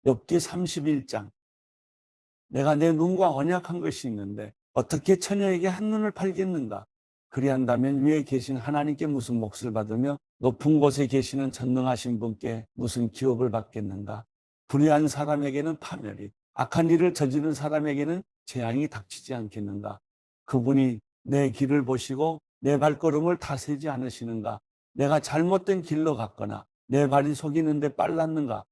욥기 31장. 내가 내 눈과 언약한 것이 있는데 어떻게 처녀에게 한눈을 팔겠는가? 그리한다면 위에 계신 하나님께 무슨 몫을 받으며 높은 곳에 계시는 전능하신 분께 무슨 기업을 받겠는가? 불의한 사람에게는 파멸이, 악한 일을 저지른 사람에게는 재앙이 닥치지 않겠는가? 그분이 내 길을 보시고 내 발걸음을 다스리지 않으시는가? 내가 잘못된 길로 갔거나 내 발이 속이는데 빨랐는가?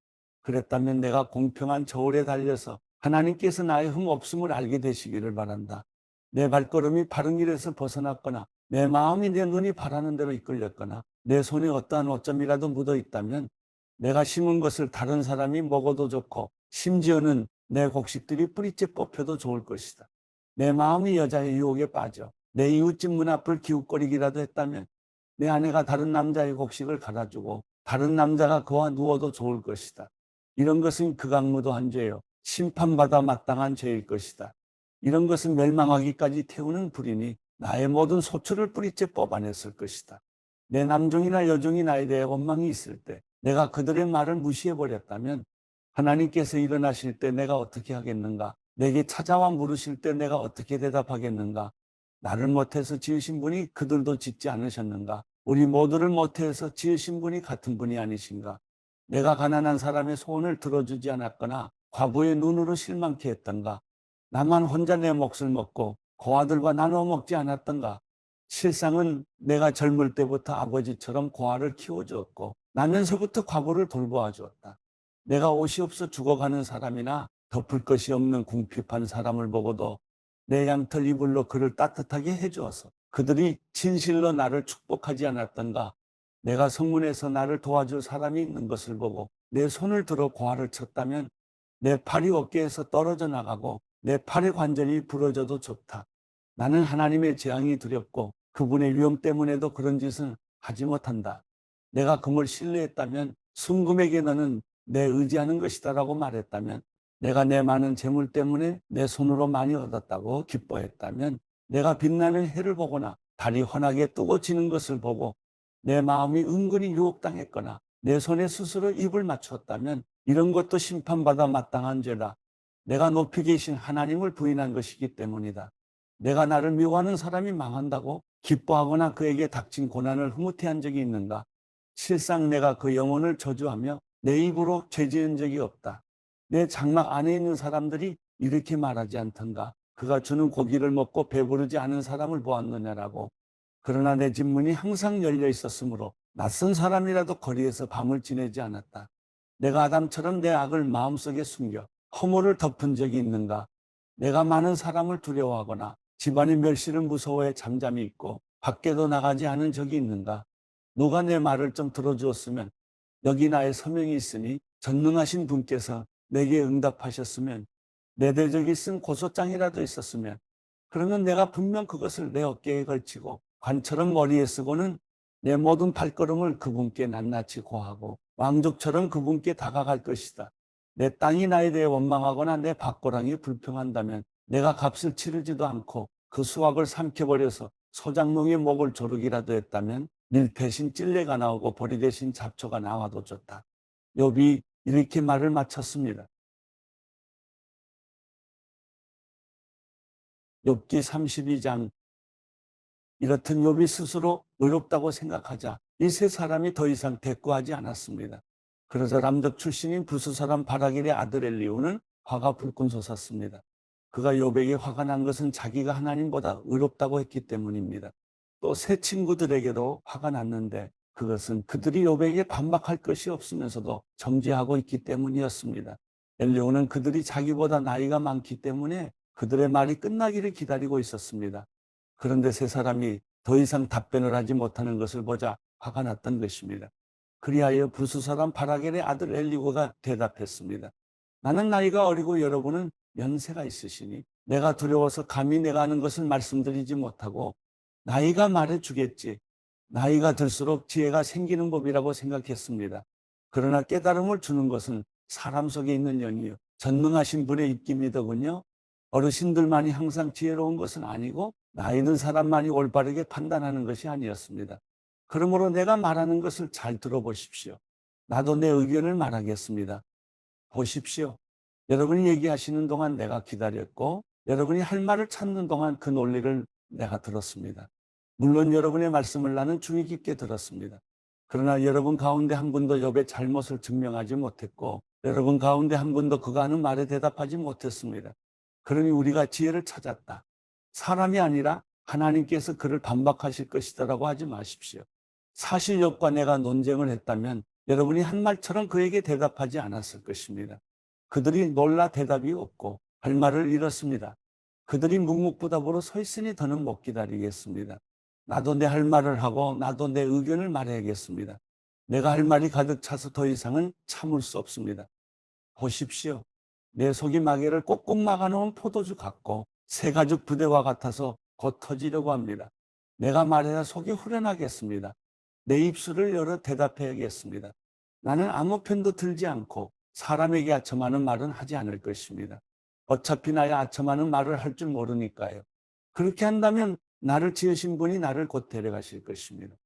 그랬다면 내가 공평한 저울에 달려서 하나님께서 나의 흠 없음을 알게 되시기를 바란다. 내 발걸음이 바른 길에서 벗어났거나 내 마음이 내 눈이 바라는 대로 이끌렸거나 내 손에 어떠한 오점이라도 묻어 있다면 내가 심은 것을 다른 사람이 먹어도 좋고 심지어는 내 곡식들이 뿌리째 뽑혀도 좋을 것이다. 내 마음이 여자의 유혹에 빠져 내 이웃집 문 앞을 기웃거리기라도 했다면 내 아내가 다른 남자의 곡식을 갈아주고 다른 남자가 그와 누워도 좋을 것이다. 이런 것은 극악무도한 죄요 심판받아 마땅한 죄일 것이다. 이런 것은 멸망하기까지 태우는 불이니 나의 모든 소출을 뿌리째 뽑아냈을 것이다. 내 남종이나 여종이 나에 대해 원망이 있을 때 내가 그들의 말을 무시해버렸다면 하나님께서 일어나실 때 내가 어떻게 하겠는가? 내게 찾아와 물으실 때 내가 어떻게 대답하겠는가? 나를 못해서 지으신 분이 그들도 짓지 않으셨는가? 우리 모두를 못해서 지으신 분이 같은 분이 아니신가? 내가 가난한 사람의 소원을 들어주지 않았거나 과부의 눈으로 실망케 했던가? 나만 혼자 내 몫을 먹고 고아들과 나눠 먹지 않았던가? 실상은 내가 젊을 때부터 아버지처럼 고아를 키워주었고 나면서부터 과부를 돌보아 주었다. 내가 옷이 없어 죽어가는 사람이나 덮을 것이 없는 궁핍한 사람을 보고도 내 양털 이불로 그를 따뜻하게 해주어서 그들이 진실로 나를 축복하지 않았던가? 내가 성문에서 나를 도와줄 사람이 있는 것을 보고 내 손을 들어 고아를 쳤다면 내 팔이 어깨에서 떨어져 나가고 내 팔의 관절이 부러져도 좋다. 나는 하나님의 재앙이 두렵고 그분의 위험 때문에도 그런 짓은 하지 못한다. 내가 그걸 신뢰했다면 순금에게 너는 내 의지하는 것이다라고 말했다면 내가 내 많은 재물 때문에 내 손으로 많이 얻었다고 기뻐했다면 내가 빛나는 해를 보거나 달이 환하게 뜨고 지는 것을 보고 내 마음이 은근히 유혹당했거나 내 손에 스스로 입을 맞추었다면 이런 것도 심판받아 마땅한 죄다. 내가 높이 계신 하나님을 부인한 것이기 때문이다. 내가 나를 미워하는 사람이 망한다고 기뻐하거나 그에게 닥친 고난을 흐뭇해한 적이 있는가? 실상 내가 그 영혼을 저주하며 내 입으로 죄지은 적이 없다. 내 장막 안에 있는 사람들이 이렇게 말하지 않던가? 그가 주는 고기를 먹고 배부르지 않은 사람을 보았느냐라고. 그러나 내 집 문이 항상 열려 있었으므로 낯선 사람이라도 거리에서 밤을 지내지 않았다. 내가 아담처럼 내 악을 마음속에 숨겨 허물을 덮은 적이 있는가? 내가 많은 사람을 두려워하거나 집안의 멸시를 무서워해 잠잠히 있고 밖에도 나가지 않은 적이 있는가? 누가 내 말을 좀 들어주었으면 여기 나의 서명이 있으니 전능하신 분께서 내게 응답하셨으면 내 대적이 쓴 고소장이라도 있었으면 그러면 내가 분명 그것을 내 어깨에 걸치고 관처럼 머리에 쓰고는 내 모든 발걸음을 그분께 낱낱이 고하고 왕족처럼 그분께 다가갈 것이다. 내 땅이 나에 대해 원망하거나 내 밭고랑이 불평한다면 내가 값을 치르지도 않고 그 수확을 삼켜버려서 소장농의 목을 조르기라도 했다면 밀 대신 찔레가 나오고 보리 대신 잡초가 나와도 좋다. 욥이 이렇게 말을 마쳤습니다. 욥기 32장. 이렇듯 욥이 스스로 의롭다고 생각하자 이 세 사람이 더 이상 대꾸하지 않았습니다. 그러자 람덕 출신인 부스 사람 바라길의 아들 엘리후는 화가 불끈 솟았습니다. 그가 욥에게 화가 난 것은 자기가 하나님보다 의롭다고 했기 때문입니다. 또 세 친구들에게도 화가 났는데 그것은 그들이 욥에게 반박할 것이 없으면서도 정죄하고 있기 때문이었습니다. 엘리후는 그들이 자기보다 나이가 많기 때문에 그들의 말이 끝나기를 기다리고 있었습니다. 그런데 세 사람이 더 이상 답변을 하지 못하는 것을 보자 화가 났던 것입니다. 그리하여 부수 사람 바라겔의 아들 엘리후가 대답했습니다. 나는 나이가 어리고 여러분은 연세가 있으시니 내가 두려워서 감히 내가 하는 것을 말씀드리지 못하고 나이가 말해주겠지. 나이가 들수록 지혜가 생기는 법이라고 생각했습니다. 그러나 깨달음을 주는 것은 사람 속에 있는 영이요 전능하신 분의 입김이더군요. 어르신들만이 항상 지혜로운 것은 아니고 나이 든 사람만이 올바르게 판단하는 것이 아니었습니다. 그러므로 내가 말하는 것을 잘 들어보십시오. 나도 내 의견을 말하겠습니다. 보십시오. 여러분이 얘기하시는 동안 내가 기다렸고 여러분이 할 말을 찾는 동안 그 논리를 내가 들었습니다. 물론 여러분의 말씀을 나는 주의 깊게 들었습니다. 그러나 여러분 가운데 한 분도 욥의 잘못을 증명하지 못했고 여러분 가운데 한 분도 그가 하는 말에 대답하지 못했습니다. 그러니 우리가 지혜를 찾았다. 사람이 아니라 하나님께서 그를 반박하실 것이다라고 하지 마십시오. 사실 욥과 내가 논쟁을 했다면 여러분이 한 말처럼 그에게 대답하지 않았을 것입니다. 그들이 놀라 대답이 없고 할 말을 잃었습니다. 그들이 묵묵부답으로 서 있으니 더는 못 기다리겠습니다. 나도 내 할 말을 하고 나도 내 의견을 말해야겠습니다. 내가 할 말이 가득 차서 더 이상은 참을 수 없습니다. 보십시오. 내 속이 마개를 꼭꼭 막아놓은 포도주 같고 새가죽 부대와 같아서 곧 터지려고 합니다. 내가 말해야 속이 후련하겠습니다. 내 입술을 열어 대답해야겠습니다. 나는 아무 편도 들지 않고 사람에게 아첨하는 말은 하지 않을 것입니다. 어차피 나의 아첨하는 말을 할 줄 모르니까요. 그렇게 한다면 나를 지으신 분이 나를 곧 데려가실 것입니다.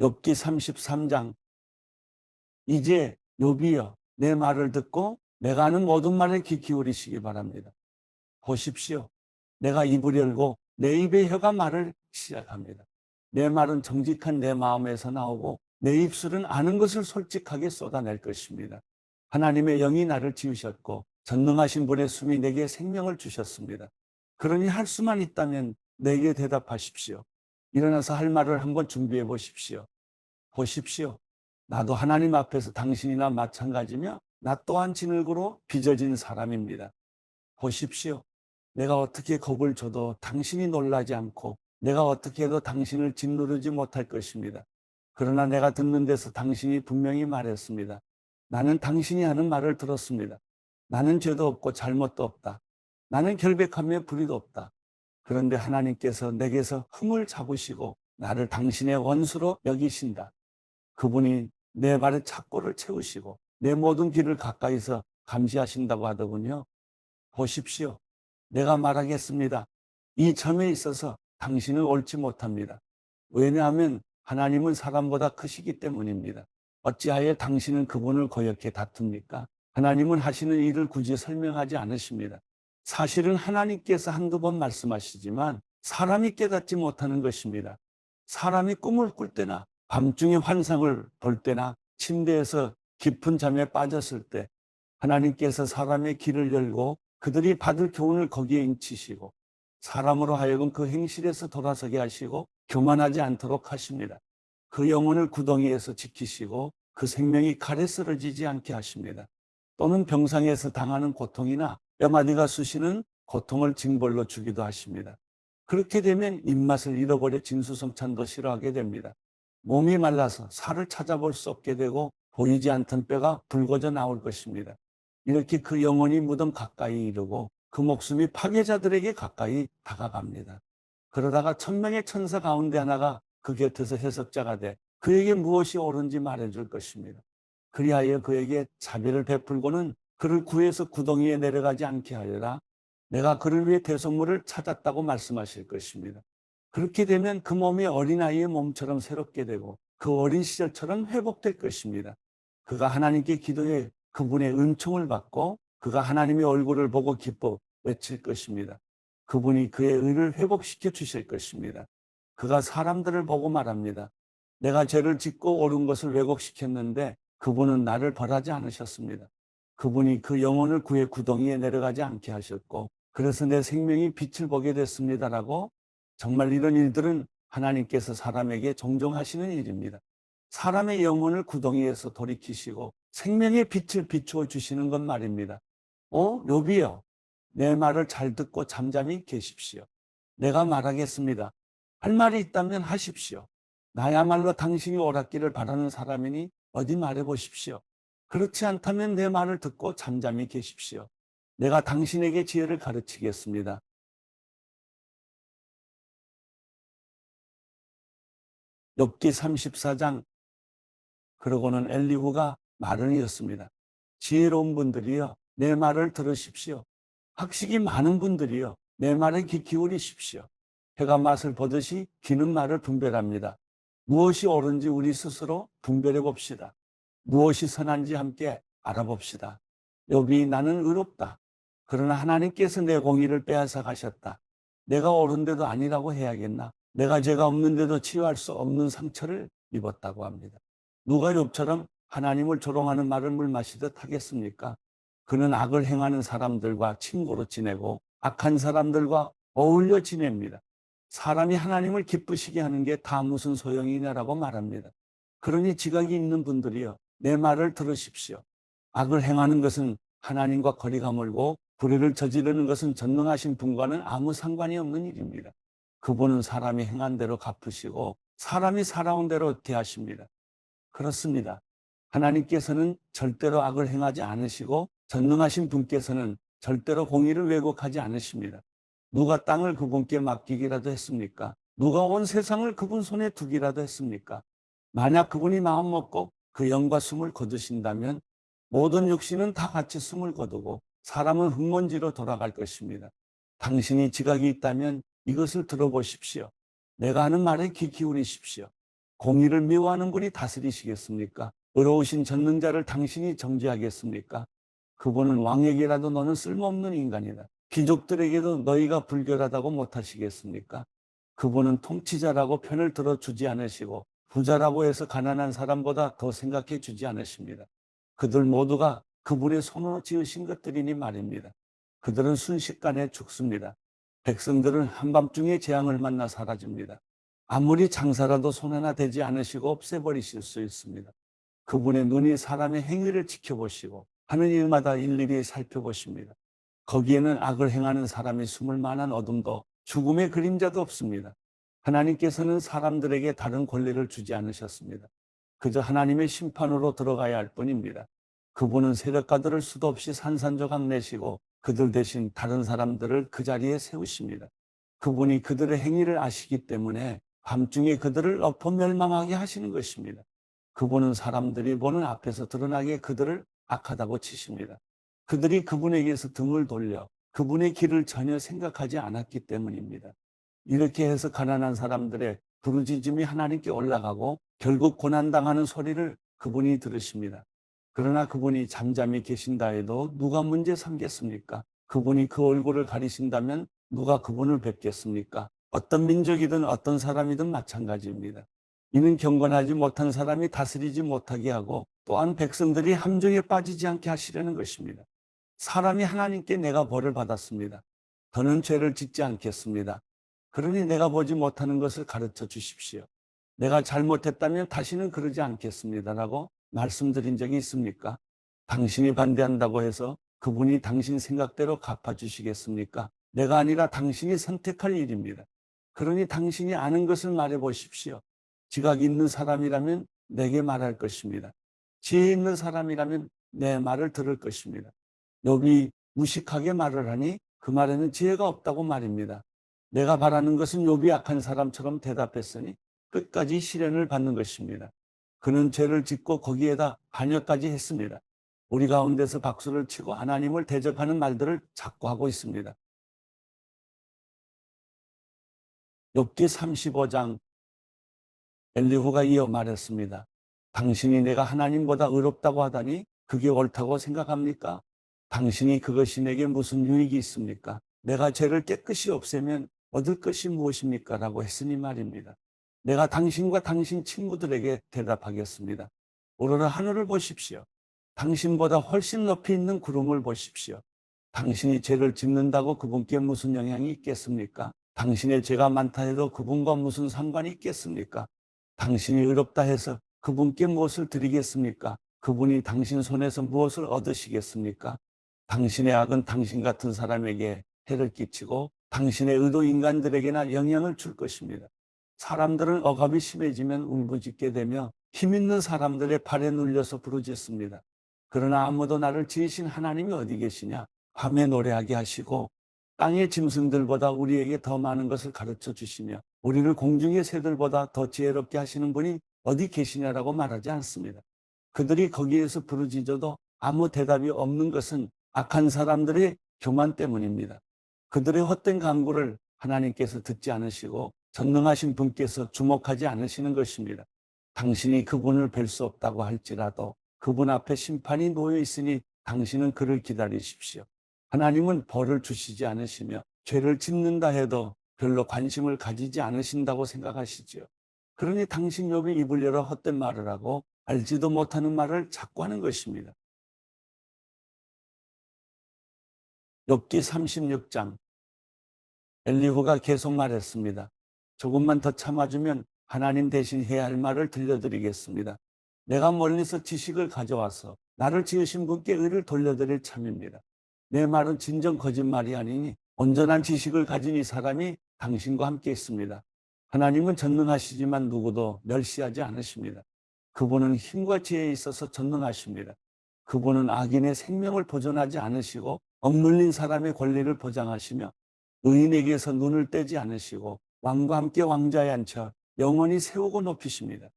욥기 33장. 이제 욥이여 내 말을 듣고 내가 하는 모든 말에 귀 기울이시기 바랍니다. 보십시오. 내가 입을 열고 내 입의 혀가 말을 시작합니다. 내 말은 정직한 내 마음에서 나오고 내 입술은 아는 것을 솔직하게 쏟아낼 것입니다. 하나님의 영이 나를 지으셨고 전능하신 분의 숨이 내게 생명을 주셨습니다. 그러니 할 수만 있다면 내게 대답하십시오. 일어나서 할 말을 한번 준비해 보십시오. 보십시오. 나도 하나님 앞에서 당신이나 마찬가지며 나 또한 진흙으로 빚어진 사람입니다. 보십시오. 내가 어떻게 겁을 줘도 당신이 놀라지 않고 내가 어떻게 해도 당신을 짓누르지 못할 것입니다. 그러나 내가 듣는 데서 당신이 분명히 말했습니다. 나는 당신이 하는 말을 들었습니다. 나는 죄도 없고 잘못도 없다. 나는 결백함에 불의도 없다. 그런데 하나님께서 내게서 흠을 잡으시고 나를 당신의 원수로 여기신다. 그분이 내 발에 착고를 채우시고 내 모든 길을 가까이서 감시하신다고 하더군요. 보십시오. 내가 말하겠습니다. 이 점에 있어서 당신은 옳지 못합니다. 왜냐하면 하나님은 사람보다 크시기 때문입니다. 어찌하여 당신은 그분을 거역해 다툽니까? 하나님은 하시는 일을 굳이 설명하지 않으십니다. 사실은 하나님께서 한두 번 말씀하시지만 사람이 깨닫지 못하는 것입니다. 사람이 꿈을 꿀 때나 밤중에 환상을 볼 때나 침대에서 깊은 잠에 빠졌을 때 하나님께서 사람의 길을 열고 그들이 받을 교훈을 거기에 인치시고 사람으로 하여금 그 행실에서 돌아서게 하시고 교만하지 않도록 하십니다. 그 영혼을 구덩이에서 지키시고 그 생명이 칼에 쓰러지지 않게 하십니다. 또는 병상에서 당하는 고통이나 뼈마디가 쑤시는 고통을 징벌로 주기도 하십니다. 그렇게 되면 입맛을 잃어버려 진수성찬도 싫어하게 됩니다. 몸이 말라서 살을 찾아볼 수 없게 되고 보이지 않던 뼈가 붉어져 나올 것입니다. 이렇게 그 영혼이 무덤 가까이 이르고 그 목숨이 파괴자들에게 가까이 다가갑니다. 그러다가 천명의 천사 가운데 하나가 그 곁에서 해석자가 돼 그에게 무엇이 옳은지 말해줄 것입니다. 그리하여 그에게 자비를 베풀고는 그를 구해서 구덩이에 내려가지 않게 하여라. 내가 그를 위해 대속물을 찾았다고 말씀하실 것입니다. 그렇게 되면 그 몸이 어린아이의 몸처럼 새롭게 되고 그 어린 시절처럼 회복될 것입니다. 그가 하나님께 기도해 그분의 은총을 받고 그가 하나님의 얼굴을 보고 기뻐 외칠 것입니다. 그분이 그의 의를 회복시켜 주실 것입니다. 그가 사람들을 보고 말합니다. 내가 죄를 짓고 옳은 것을 왜곡시켰는데 그분은 나를 벌하지 않으셨습니다. 그분이 그 영혼을 구해 구덩이에 내려가지 않게 하셨고 그래서 내 생명이 빛을 보게 됐습니다라고. 정말 이런 일들은 하나님께서 사람에게 종종 하시는 일입니다. 사람의 영혼을 구덩이에서 돌이키시고 생명의 빛을 비추어 주시는 것 말입니다. 욥이여, 내 말을 잘 듣고 잠잠히 계십시오. 내가 말하겠습니다. 할 말이 있다면 하십시오. 나야말로 당신이 옳았기를 바라는 사람이니 어디 말해보십시오. 그렇지 않다면 내 말을 듣고 잠잠히 계십시오. 내가 당신에게 지혜를 가르치겠습니다. 욥기 34장. 그러고는 엘리후가 말을 이었습니다. 지혜로운 분들이여 내 말을 들으십시오. 학식이 많은 분들이여 내 말에 귀 기울이십시오. 해가 맛을 보듯이 귀는 말을 분별합니다. 무엇이 옳은지 우리 스스로 분별해 봅시다. 무엇이 선한지 함께 알아봅시다. 욥이 나는 의롭다. 그러나 하나님께서 내 공의를 빼앗아 가셨다. 내가 옳은데도 아니라고 해야겠나? 내가 죄가 없는데도 치유할 수 없는 상처를 입었다고 합니다. 누가 욥처럼 하나님을 조롱하는 말을 물 마시듯 하겠습니까? 그는 악을 행하는 사람들과 친구로 지내고 악한 사람들과 어울려 지냅니다. 사람이 하나님을 기쁘시게 하는 게 다 무슨 소용이냐라고 말합니다. 그러니 지각이 있는 분들이요, 내 말을 들으십시오. 악을 행하는 것은 하나님과 거리가 멀고 불의를 저지르는 것은 전능하신 분과는 아무 상관이 없는 일입니다. 그분은 사람이 행한 대로 갚으시고 사람이 살아온 대로 대하십니다. 그렇습니다. 하나님께서는 절대로 악을 행하지 않으시고 전능하신 분께서는 절대로 공의를 왜곡하지 않으십니다. 누가 땅을 그분께 맡기기라도 했습니까? 누가 온 세상을 그분 손에 두기라도 했습니까? 만약 그분이 마음 먹고 그 영과 숨을 거두신다면 모든 육신은 다 같이 숨을 거두고 사람은 흙먼지로 돌아갈 것입니다. 당신이 지각이 있다면 이것을 들어보십시오. 내가 하는 말에 귀 기울이십시오. 공의를 미워하는 분이 다스리시겠습니까? 의로우신 전능자를 당신이 정죄하겠습니까? 그분은 왕에게라도 너는 쓸모없는 인간이다. 귀족들에게도 너희가 불결하다고 못하시겠습니까? 그분은 통치자라고 편을 들어주지 않으시고 부자라고 해서 가난한 사람보다 더 생각해 주지 않으십니다. 그들 모두가 그분의 손으로 지으신 것들이니 말입니다. 그들은 순식간에 죽습니다. 백성들은 한밤중에 재앙을 만나 사라집니다. 아무리 장사라도 손 하나 대지 않으시고 없애버리실 수 있습니다. 그분의 눈이 사람의 행위를 지켜보시고 하는 일마다 일일이 살펴보십니다. 거기에는 악을 행하는 사람이 숨을 만한 어둠도 죽음의 그림자도 없습니다. 하나님께서는 사람들에게 다른 권리를 주지 않으셨습니다. 그저 하나님의 심판으로 들어가야 할 뿐입니다. 그분은 세력가들을 수도 없이 산산조각 내시고 그들 대신 다른 사람들을 그 자리에 세우십니다. 그분이 그들의 행위를 아시기 때문에 밤중에 그들을 엎어 멸망하게 하시는 것입니다. 그분은 사람들이 보는 앞에서 드러나게 그들을 악하다고 치십니다. 그들이 그분에게서 등을 돌려 그분의 길을 전혀 생각하지 않았기 때문입니다. 이렇게 해서 가난한 사람들의 부르짖음이 하나님께 올라가고 결국 고난당하는 소리를 그분이 들으십니다. 그러나 그분이 잠잠히 계신다 해도 누가 문제 삼겠습니까? 그분이 그 얼굴을 가리신다면 누가 그분을 뵙겠습니까? 어떤 민족이든 어떤 사람이든 마찬가지입니다. 이는 경건하지 못한 사람이 다스리지 못하게 하고 또한 백성들이 함정에 빠지지 않게 하시려는 것입니다. 사람이 하나님께 내가 벌을 받았습니다. 더는 죄를 짓지 않겠습니다. 그러니 내가 보지 못하는 것을 가르쳐 주십시오. 내가 잘못했다면 다시는 그러지 않겠습니다라고 말씀드린 적이 있습니까? 당신이 반대한다고 해서 그분이 당신 생각대로 갚아주시겠습니까? 내가 아니라 당신이 선택할 일입니다. 그러니 당신이 아는 것을 말해 보십시오. 지각이 있는 사람이라면 내게 말할 것입니다. 지혜 있는 사람이라면 내 말을 들을 것입니다. 욥이 무식하게 말을 하니 그 말에는 지혜가 없다고 말입니다. 내가 바라는 것은 욥이 악한 사람처럼 대답했으니 끝까지 시련을 받는 것입니다. 그는 죄를 짓고 거기에다 반역까지 했습니다. 우리 가운데서 박수를 치고 하나님을 대적하는 말들을 자꾸 하고 있습니다. 욥기 35장 엘리후가 이어 말했습니다. 당신이 내가 하나님보다 의롭다고 하다니 그게 옳다고 생각합니까? 당신이 그것이 내게 무슨 유익이 있습니까? 내가 죄를 깨끗이 없애면 얻을 것이 무엇입니까? 라고 했으니 말입니다. 내가 당신과 당신 친구들에게 대답하겠습니다. 오로라 하늘을 보십시오. 당신보다 훨씬 높이 있는 구름을 보십시오. 당신이 죄를 짓는다고 그분께 무슨 영향이 있겠습니까? 당신의 죄가 많다 해도 그분과 무슨 상관이 있겠습니까? 당신이 의롭다 해서 그분께 무엇을 드리겠습니까? 그분이 당신 손에서 무엇을 얻으시겠습니까? 당신의 악은 당신 같은 사람에게 해를 끼치고 당신의 의도 인간들에게나 영향을 줄 것입니다. 사람들은 억압이 심해지면 울부짖게 되며 힘있는 사람들의 팔에 눌려서 부르짖습니다. 그러나 아무도 나를 지으신 하나님이 어디 계시냐? 밤에 노래하게 하시고 땅의 짐승들보다 우리에게 더 많은 것을 가르쳐 주시며 우리를 공중의 새들보다 더 지혜롭게 하시는 분이 어디 계시냐라고 말하지 않습니다. 그들이 거기에서 부르짖어도 아무 대답이 없는 것은 악한 사람들의 교만 때문입니다. 그들의 헛된 간구를 하나님께서 듣지 않으시고 전능하신 분께서 주목하지 않으시는 것입니다. 당신이 그분을 뵐 수 없다고 할지라도 그분 앞에 심판이 놓여 있으니 당신은 그를 기다리십시오. 하나님은 벌을 주시지 않으시며 죄를 짓는다 해도 별로 관심을 가지지 않으신다고 생각하시지요. 그러니 당신 욥이 입을 열어 헛된 말을 하고 알지도 못하는 말을 자꾸 하는 것입니다. 욥기 36장. 엘리후가 계속 말했습니다. 조금만 더 참아주면 하나님 대신 해야 할 말을 들려드리겠습니다. 내가 멀리서 지식을 가져와서 나를 지으신 분께 의를 돌려드릴 참입니다. 내 말은 진정 거짓말이 아니니 온전한 지식을 가진 이 사람이 당신과 함께 있습니다. 하나님은 전능하시지만 누구도 멸시하지 않으십니다. 그분은 힘과 지혜에 있어서 전능하십니다. 그분은 악인의 생명을 보존하지 않으시고 억눌린 사람의 권리를 보장하시며 의인에게서 눈을 떼지 않으시고 왕과 함께 왕자에 앉혀 영원히 세우고 높이십니다.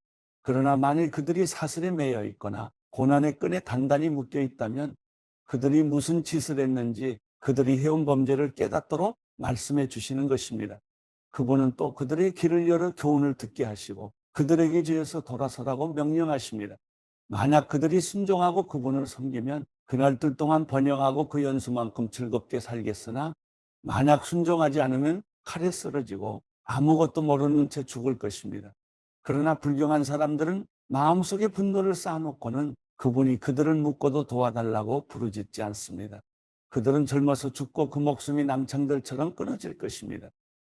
그러나 만일 그들이 사슬에 매여 있거나 고난의 끈에 단단히 묶여 있다면 그들이 무슨 짓을 했는지 그들이 해온 범죄를 깨닫도록 말씀해 주시는 것입니다. 그분은 또 그들의 귀를 열어 교훈을 듣게 하시고 그들에게 죄에서 돌아서라고 명령하십니다. 만약 그들이 순종하고 그분을 섬기면 그날들 동안 번영하고 그 연수만큼 즐겁게 살겠으나 만약 순종하지 않으면 칼에 쓰러지고 아무것도 모르는 채 죽을 것입니다. 그러나 불경한 사람들은 마음속에 분노를 쌓아놓고는 그분이 그들을 묶어도 도와달라고 부르짖지 않습니다. 그들은 젊어서 죽고 그 목숨이 남창들처럼 끊어질 것입니다.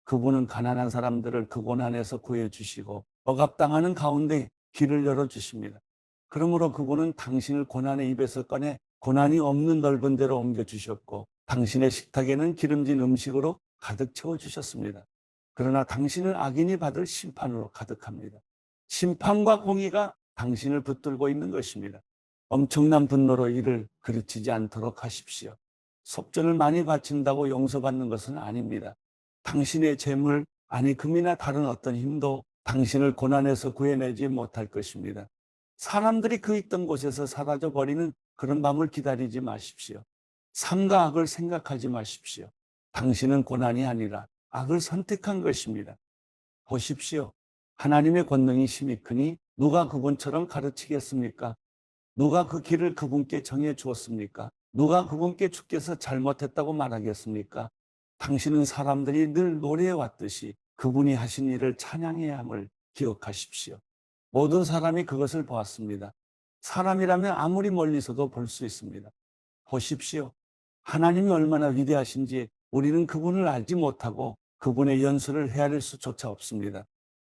그분은 가난한 사람들을 그 고난에서 구해주시고 억압당하는 가운데 길을 열어주십니다. 그러므로 그분은 당신을 고난의 입에서 꺼내 고난이 없는 넓은 데로 옮겨주셨고 당신의 식탁에는 기름진 음식으로 가득 채워주셨습니다. 그러나 당신은 악인이 받을 심판으로 가득합니다. 심판과 공의가 당신을 붙들고 있는 것입니다. 엄청난 분노로 이를 그르치지 않도록 하십시오. 속전을 많이 바친다고 용서받는 것은 아닙니다. 당신의 재물, 아니 금이나 다른 어떤 힘도 당신을 고난에서 구해내지 못할 것입니다. 사람들이 그 있던 곳에서 사라져버리는 그런 밤을 기다리지 마십시오. 삶과 악을 생각하지 마십시오. 당신은 고난이 아니라 악을 선택한 것입니다. 보십시오. 하나님의 권능이 심히 크니 누가 그분처럼 가르치겠습니까? 누가 그 길을 그분께 정해 주었습니까? 누가 그분께 주께서 잘못했다고 말하겠습니까? 당신은 사람들이 늘 노래해 왔듯이 그분이 하신 일을 찬양해야 함을 기억하십시오. 모든 사람이 그것을 보았습니다. 사람이라면 아무리 멀리서도 볼 수 있습니다. 보십시오. 하나님이 얼마나 위대하신지 우리는 그분을 알지 못하고 그분의 연수를 헤아릴 수조차 없습니다.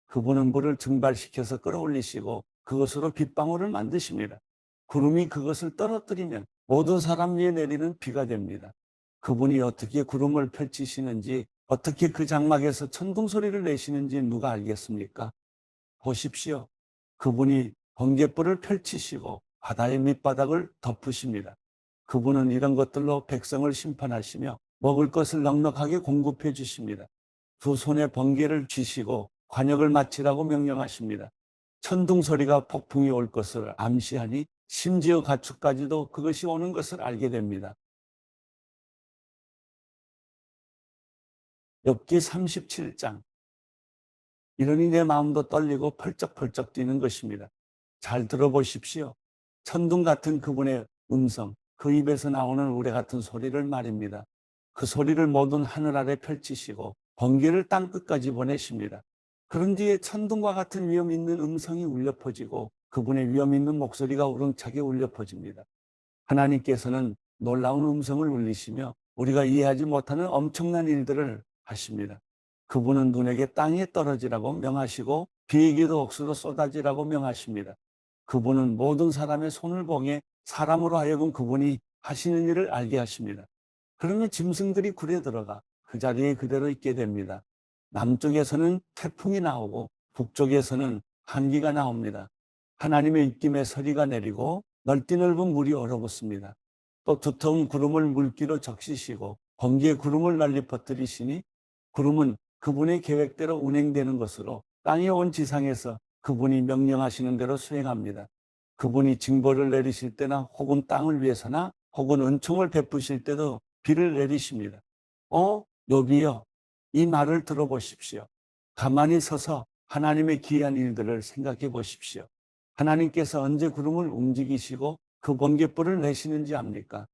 그분은 물을 증발시켜서 끌어올리시고 그것으로 빗방울을 만드십니다. 구름이 그것을 떨어뜨리면 모든 사람 위에 내리는 비가 됩니다. 그분이 어떻게 구름을 펼치시는지 어떻게 그 장막에서 천둥 소리를 내시는지 누가 알겠습니까? 보십시오. 그분이 번갯불을 펼치시고 바다의 밑바닥을 덮으십니다. 그분은 이런 것들로 백성을 심판하시며 먹을 것을 넉넉하게 공급해 주십니다. 두 손에 번개를 쥐시고 관역을 마치라고 명령하십니다. 천둥 소리가 폭풍이 올 것을 암시하니 심지어 가축까지도 그것이 오는 것을 알게 됩니다. 욥기 37장. 이러니 내 마음도 떨리고 펄쩍펄쩍 뛰는 것입니다. 잘 들어보십시오. 천둥 같은 그분의 음성, 그 입에서 나오는 우레 같은 소리를 말입니다. 그 소리를 모든 하늘 아래 펼치시고 번개를 땅 끝까지 보내십니다. 그런 뒤에 천둥과 같은 위험 있는 음성이 울려 퍼지고 그분의 위험 있는 목소리가 우렁차게 울려 퍼집니다. 하나님께서는 놀라운 음성을 울리시며 우리가 이해하지 못하는 엄청난 일들을 하십니다. 그분은 눈에게 땅에 떨어지라고 명하시고 비에게도 억수로 쏟아지라고 명하십니다. 그분은 모든 사람의 손을 봉해 사람으로 하여금 그분이 하시는 일을 알게 하십니다. 그러면 짐승들이 굴에 들어가 그 자리에 그대로 있게 됩니다. 남쪽에서는 태풍이 나오고 북쪽에서는 한기가 나옵니다. 하나님의 입김에 서리가 내리고 넓디 넓은 물이 얼어붙습니다. 또 두터운 구름을 물기로 적시시고 번개의 구름을 널리 퍼뜨리시니 구름은 그분의 계획대로 운행되는 것으로 땅에 온 지상에서 그분이 명령하시는 대로 수행합니다. 그분이 징벌을 내리실 때나 혹은 땅을 위해서나 혹은 은총을 베푸실 때도 비를 내리십니다. 욥이여, 이 말을 들어보십시오. 가만히 서서 하나님의 기이한 일들을 생각해 보십시오. 하나님께서 언제 구름을 움직이시고 그 번갯불을 내시는지 압니까?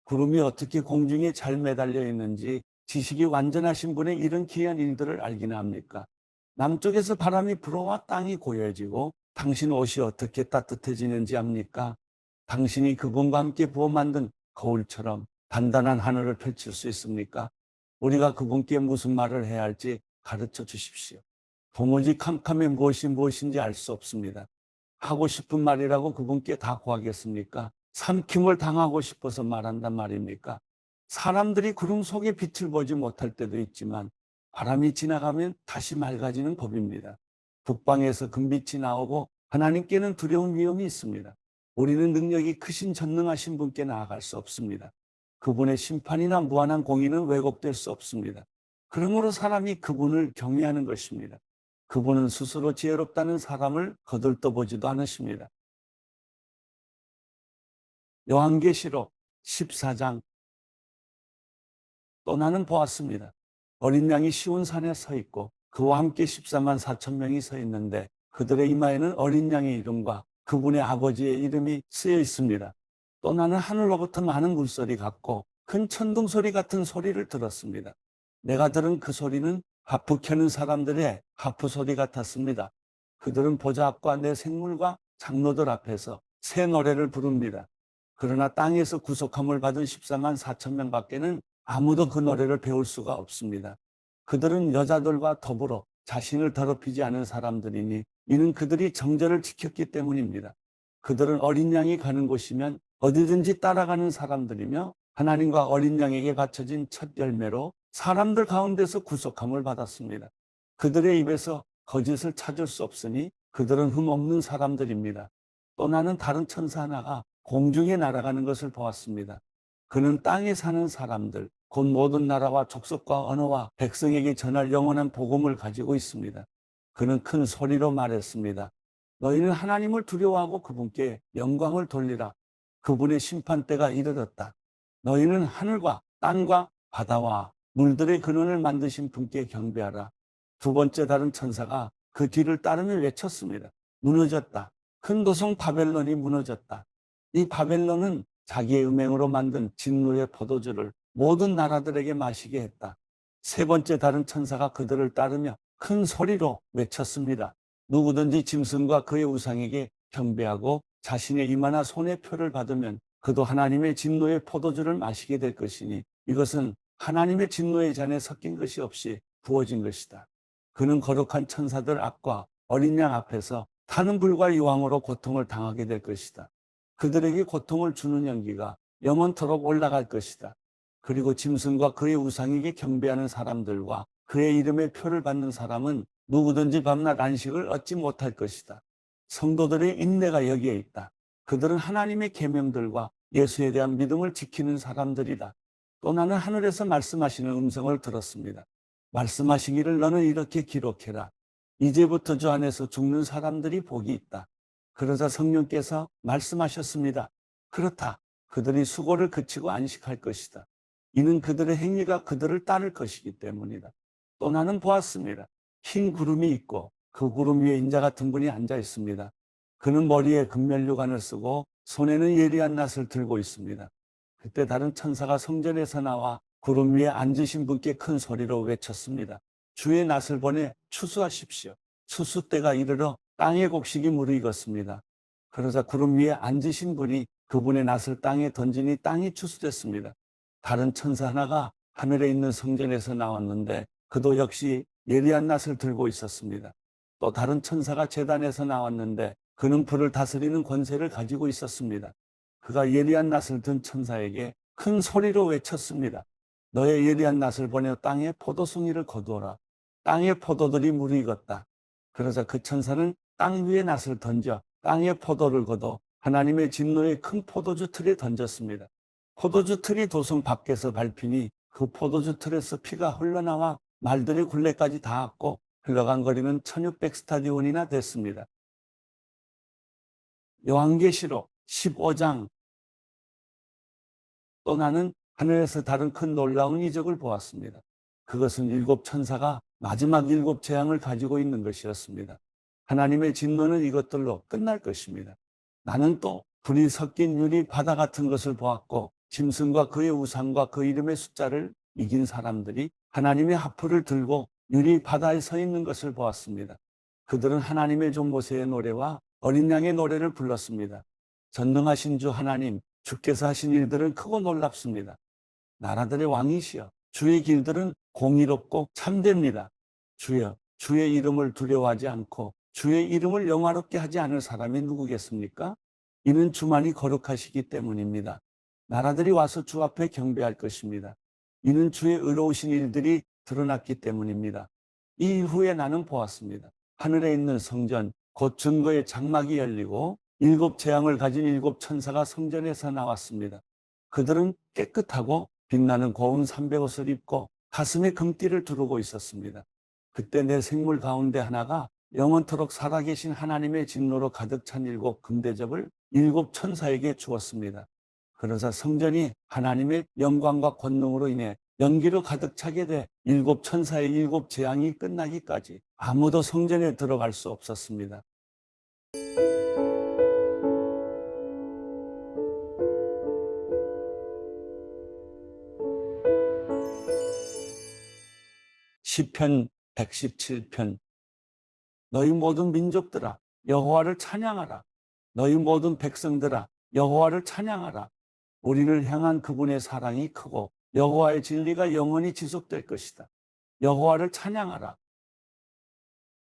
구름이 어떻게 공중에 잘 매달려 있는지 지식이 완전하신 분의 이런 귀한 일들을 알기나 합니까? 남쪽에서 바람이 불어와 땅이 고요해지고 당신 옷이 어떻게 따뜻해지는지 압니까? 당신이 그분과 함께 부어 만든 거울처럼 단단한 하늘을 펼칠 수 있습니까? 우리가 그분께 무슨 말을 해야 할지 가르쳐 주십시오. 도무지 캄캄해 무엇인지 알 수 없습니다. 하고 싶은 말이라고 그분께 다 구하겠습니까? 삼킴을 당하고 싶어서 말한단 말입니까? 사람들이 구름 속에 빛을 보지 못할 때도 있지만 바람이 지나가면 다시 맑아지는 법입니다. 북방에서 금빛이 나오고 하나님께는 두려운 위험이 있습니다. 우리는 능력이 크신 전능하신 분께 나아갈 수 없습니다. 그분의 심판이나 무한한 공의는 왜곡될 수 없습니다. 그러므로 사람이 그분을 경외하는 것입니다. 그분은 스스로 지혜롭다는 사람을 거들떠보지도 않으십니다. 요한계시록 14장. 또 나는 보았습니다. 어린 양이 시온산에 서 있고 그와 함께 14만 4천 명이 서 있는데 그들의 이마에는 어린 양의 이름과 그분의 아버지의 이름이 쓰여 있습니다. 또 나는 하늘로부터 많은 물소리 같고 큰 천둥 소리 같은 소리를 들었습니다. 내가 들은 그 소리는 하프 켜는 사람들의 하프 소리 같았습니다. 그들은 보좌 앞과 내 생물과 장로들 앞에서 새 노래를 부릅니다. 그러나 땅에서 구속함을 받은 14만 4천 명밖에는 아무도 그 노래를 배울 수가 없습니다. 그들은 여자들과 더불어 자신을 더럽히지 않은 사람들이니 이는 그들이 정절을 지켰기 때문입니다. 그들은 어린 양이 가는 곳이면 어디든지 따라가는 사람들이며 하나님과 어린 양에게 바쳐진 첫 열매로 사람들 가운데서 구속함을 받았습니다. 그들의 입에서 거짓을 찾을 수 없으니 그들은 흠없는 사람들입니다. 또 나는 다른 천사 하나가 공중에 날아가는 것을 보았습니다. 그는 땅에 사는 사람들, 곧 모든 나라와 족속과 언어와 백성에게 전할 영원한 복음을 가지고 있습니다. 그는 큰 소리로 말했습니다. 너희는 하나님을 두려워하고 그분께 영광을 돌리라. 그분의 심판대가 이르렀다. 너희는 하늘과 땅과 바다와 물들의 근원을 만드신 분께 경배하라. 두 번째 다른 천사가 그 뒤를 따르며 외쳤습니다. 무너졌다. 큰 도성 바벨론이 무너졌다. 이 바벨론은 자기의 음행으로 만든 진노의 포도주를 모든 나라들에게 마시게 했다. 세 번째 다른 천사가 그들을 따르며 큰 소리로 외쳤습니다. 누구든지 짐승과 그의 우상에게 경배하고 자신의 이마나 손의 표를 받으면 그도 하나님의 진노의 포도주를 마시게 될 것이니 이것은 하나님의 진노의 잔에 섞인 것이 없이 부어진 것이다. 그는 거룩한 천사들 앞과 어린 양 앞에서 타는 불과 유황으로 고통을 당하게 될 것이다. 그들에게 고통을 주는 연기가 영원토록 올라갈 것이다. 그리고 짐승과 그의 우상에게 경배하는 사람들과 그의 이름의 표를 받는 사람은 누구든지 밤낮 안식을 얻지 못할 것이다. 성도들의 인내가 여기에 있다. 그들은 하나님의 계명들과 예수에 대한 믿음을 지키는 사람들이다. 또 나는 하늘에서 말씀하시는 음성을 들었습니다. 말씀하시기를 너는 이렇게 기록해라. 이제부터 주 안에서 죽는 사람들이 복이 있다. 그러자 성령께서 말씀하셨습니다. 그렇다. 그들이 수고를 그치고 안식할 것이다. 이는 그들의 행위가 그들을 따를 것이기 때문이다. 또 나는 보았습니다. 흰 구름이 있고 그 구름 위에 인자 같은 분이 앉아 있습니다. 그는 머리에 금면류관을 쓰고 손에는 예리한 낫을 들고 있습니다. 그때 다른 천사가 성전에서 나와 구름 위에 앉으신 분께 큰 소리로 외쳤습니다. 주의 낫을 보내 추수하십시오. 추수 때가 이르러 땅의 곡식이 무르익었습니다. 그러자 구름 위에 앉으신 분이 그분의 낫을 땅에 던지니 땅이 추수됐습니다. 다른 천사 하나가 하늘에 있는 성전에서 나왔는데 그도 역시 예리한 낫을 들고 있었습니다. 또 다른 천사가 제단에서 나왔는데 그는 불을 다스리는 권세를 가지고 있었습니다. 그가 예리한 낫을 든 천사에게 큰 소리로 외쳤습니다. 너의 예리한 낫을 보내 땅에 포도송이를 거두어라. 땅의 포도들이 무르익었다. 그러자 그 천사는 땅 위에 낫을 던져 땅의 포도를 거둬 하나님의 진노의 큰 포도주 틀에 던졌습니다. 포도주 틀이 도성 밖에서 밟히니 그 포도주 틀에서 피가 흘러나와 말들의 굴레까지 닿았고 흘러간 거리는 1600스타디온이나 됐습니다. 요한계시록 15장. 또 나는 하늘에서 다른 큰 놀라운 이적을 보았습니다. 그것은 7 천사가 마지막 7 재앙을 가지고 있는 것이었습니다. 하나님의 진노는 이것들로 끝날 것입니다. 나는 또 불이 섞인 유리 바다 같은 것을 보았고 짐승과 그의 우상과 그 이름의 숫자를 이긴 사람들이 하나님의 하프를 들고 유리 바다에 서 있는 것을 보았습니다. 그들은 하나님의 종보세의 노래와 어린 양의 노래를 불렀습니다. 전능하신 주 하나님, 주께서 하신 일들은 크고 놀랍습니다. 나라들의 왕이시여, 주의 길들은 공의롭고 참됩니다. 주여, 주의 이름을 두려워하지 않고 주의 이름을 영화롭게 하지 않을 사람이 누구겠습니까? 이는 주만이 거룩하시기 때문입니다. 나라들이 와서 주 앞에 경배할 것입니다. 이는 주의 의로우신 일들이 드러났기 때문입니다. 이 일 후에 나는 보았습니다. 하늘에 있는 성전, 곧 증거의 장막이 열리고 7 재앙을 가진 7 천사가 성전에서 나왔습니다. 그들은 깨끗하고 빛나는 고운 삼백옷을 입고 가슴에 금띠를 두르고 있었습니다. 그때 내 생물 가운데 하나가 영원토록 살아계신 하나님의 진노로 가득 찬 7 금대접을 7 천사에게 주었습니다. 그러자 성전이 하나님의 영광과 권능으로 인해 연기로 가득 차게 돼 7 천사의 7 재앙이 끝나기까지 아무도 성전에 들어갈 수 없었습니다. 시편 117편. 너희 모든 민족들아 여호와를 찬양하라. 너희 모든 백성들아 여호와를 찬양하라. 우리를 향한 그분의 사랑이 크고 여호와의 진리가 영원히 지속될 것이다. 여호와를 찬양하라.